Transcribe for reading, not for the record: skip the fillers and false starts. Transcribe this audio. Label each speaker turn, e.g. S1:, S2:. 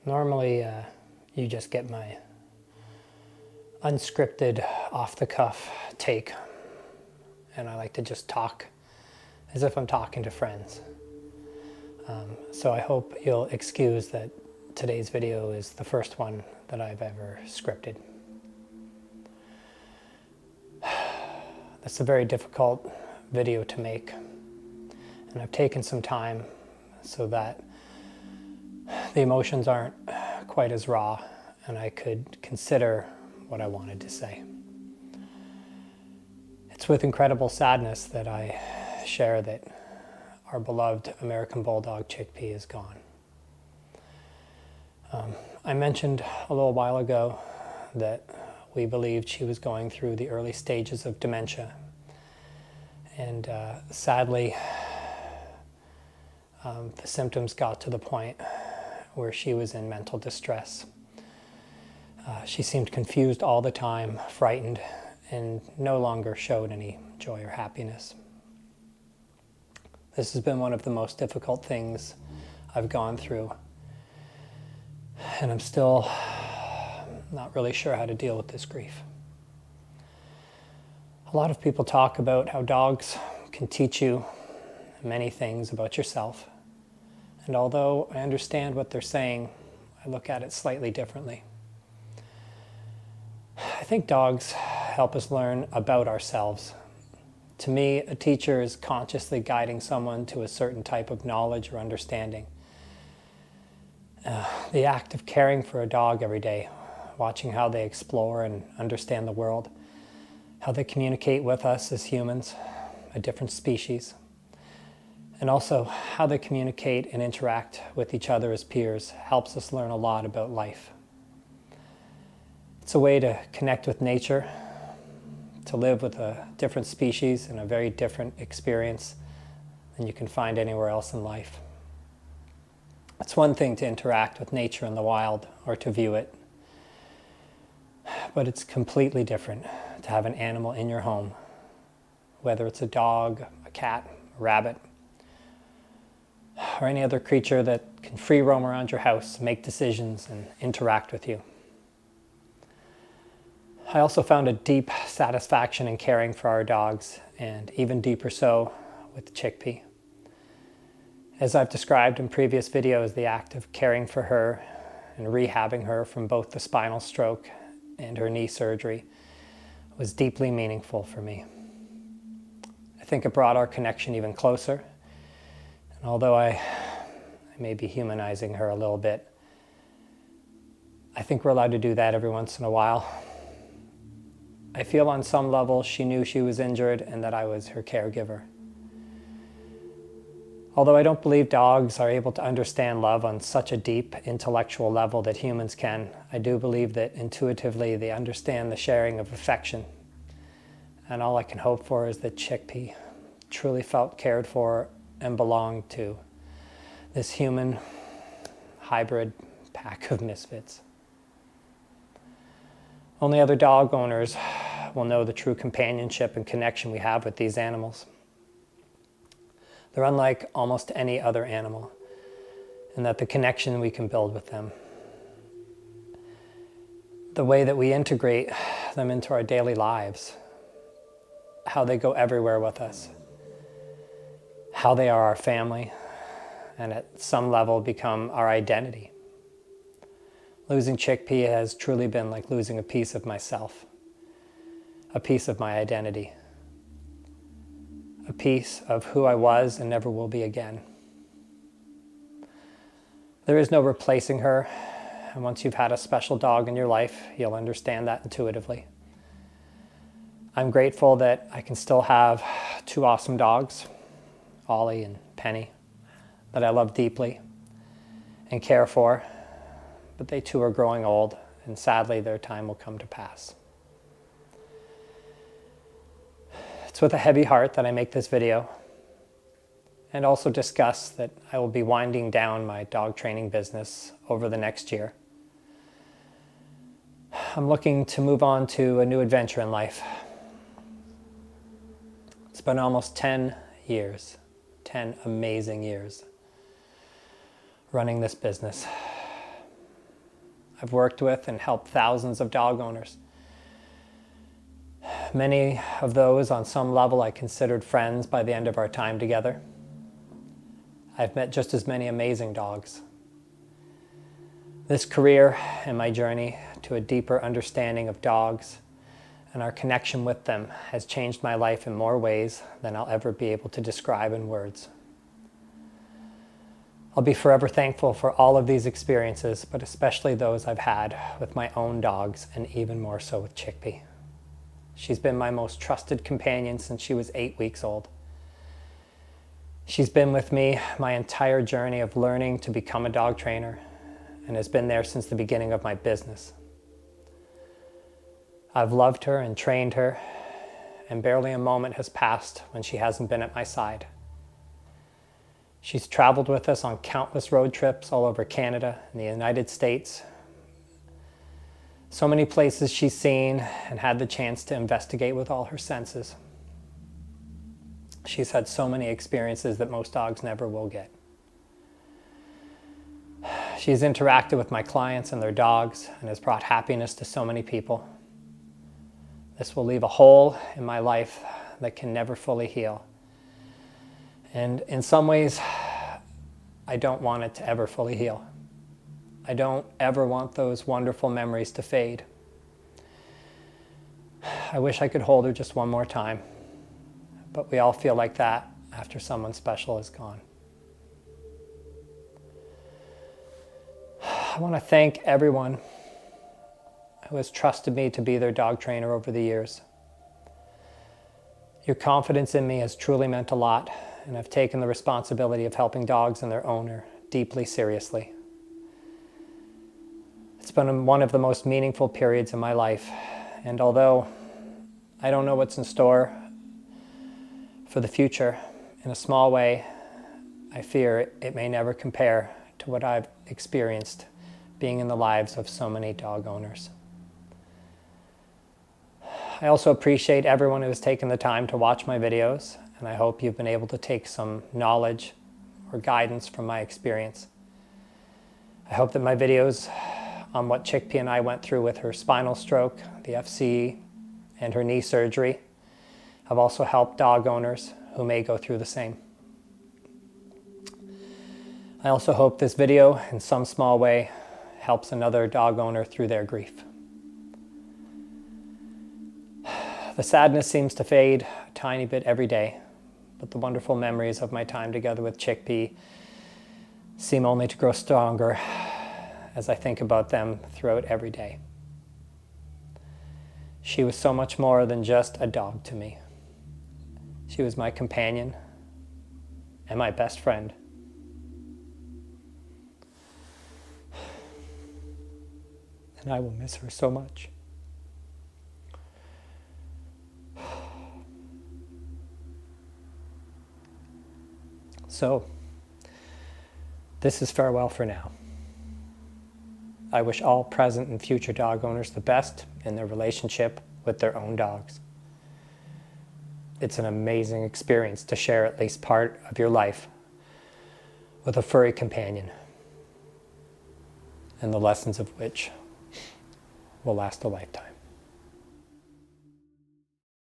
S1: Normally, you just get my unscripted, off-the-cuff take, and I like to just talk as if I'm talking to friends. So I hope you'll excuse that today's video is the first one that I've ever scripted. That's a very difficult video to make, and I've taken some time so that the emotions aren't quite as raw and I could consider what I wanted to say. It's with incredible sadness that I share that our beloved American Bulldog Chickpea is gone. I mentioned a little while ago that we believed she was going through the early stages of dementia, and sadly the symptoms got to the point where she was in mental distress. She seemed confused all the time, frightened, and no longer showed any joy or happiness. This has been one of the most difficult things I've gone through, and I'm still not really sure how to deal with this grief. A lot of people talk about how dogs can teach you many things about yourself, and although I understand what they're saying, I look at it slightly differently. I think dogs help us learn about ourselves. To me, a teacher is consciously guiding someone to a certain type of knowledge or understanding. The act of caring for a dog every day, watching how they explore and understand the world, how they communicate with us as humans, a different species, and also how they communicate and interact with each other as peers, helps us learn a lot about life. It's a way to connect with nature, to live with a different species and a very different experience than you can find anywhere else in life. It's one thing to interact with nature in the wild or to view it, but it's completely different to have an animal in your home, whether it's a dog, a cat, a rabbit, or any other creature that can free roam around your house, make decisions, and interact with you. I also found a deep satisfaction in caring for our dogs, and even deeper so with Chickpea. As I've described in previous videos, the act of caring for her and rehabbing her from both the spinal stroke and her knee surgery was deeply meaningful for me. I think it brought our connection even closer, and although I may be humanizing her a little bit, I think we're allowed to do that every once in a while. I feel on some level she knew she was injured and that I was her caregiver. Although I don't believe dogs are able to understand love on such a deep intellectual level that humans can, I do believe that intuitively they understand the sharing of affection. And all I can hope for is that Chickpea truly felt cared for and belonged to this human hybrid pack of misfits. Only other dog owners will know the true companionship and connection we have with these animals. They're unlike almost any other animal, in that the connection we can build with them, the way that we integrate them into our daily lives, how they go everywhere with us, how they are our family, and at some level become our identity. Losing Chickpea has truly been like losing a piece of myself, a piece of my identity, a piece of who I was and never will be again. There is no replacing her, and once you've had a special dog in your life, you'll understand that intuitively. I'm grateful that I can still have two awesome dogs, Ollie and Penny, that I love deeply and care for, but they too are growing old, and sadly their time will come to pass. It's with a heavy heart that I make this video, and also discuss that I will be winding down my dog training business over the next year. I'm looking to move on to a new adventure in life. It's been almost 10 years, 10 amazing years running this business. I've worked with and helped thousands of dog owners. Many of those on some level I considered friends by the end of our time together. I've met just as many amazing dogs. This career and my journey to a deeper understanding of dogs and our connection with them has changed my life in more ways than I'll ever be able to describe in words. I'll be forever thankful for all of these experiences, but especially those I've had with my own dogs, and even more so with Chickpea. She's been my most trusted companion since she was 8 weeks old. She's been with me my entire journey of learning to become a dog trainer, and has been there since the beginning of my business. I've loved her and trained her, and barely a moment has passed when she hasn't been at my side. She's traveled with us on countless road trips all over Canada and the United States. So many places she's seen and had the chance to investigate with all her senses. She's had so many experiences that most dogs never will get. She's interacted with my clients and their dogs and has brought happiness to so many people. This will leave a hole in my life that can never fully heal. And in some ways, I don't want it to ever fully heal. I don't ever want those wonderful memories to fade. I wish I could hold her just one more time, but we all feel like that after someone special is gone. I want to thank everyone who has trusted me to be their dog trainer over the years. Your confidence in me has truly meant a lot, and I've taken the responsibility of helping dogs and their owner deeply seriously. It's been one of the most meaningful periods in my life, and although I don't know what's in store for the future, in a small way, I fear it may never compare to what I've experienced being in the lives of so many dog owners. I also appreciate everyone who has taken the time to watch my videos, and I hope you've been able to take some knowledge or guidance from my experience. I hope that my videos on what Chickpea and I went through with her spinal stroke, the FCE, and her knee surgery have also helped dog owners who may go through the same. I also hope this video, in some small way, helps another dog owner through their grief. The sadness seems to fade a tiny bit every day, but the wonderful memories of my time together with Chickpea seem only to grow stronger as I think about them throughout every day. She was so much more than just a dog to me. She was my companion and my best friend. And I will miss her so much. So, this is farewell for now. I wish all present and future dog owners the best in their relationship with their own dogs. It's an amazing experience to share at least part of your life with a furry companion, and the lessons of which will last a lifetime.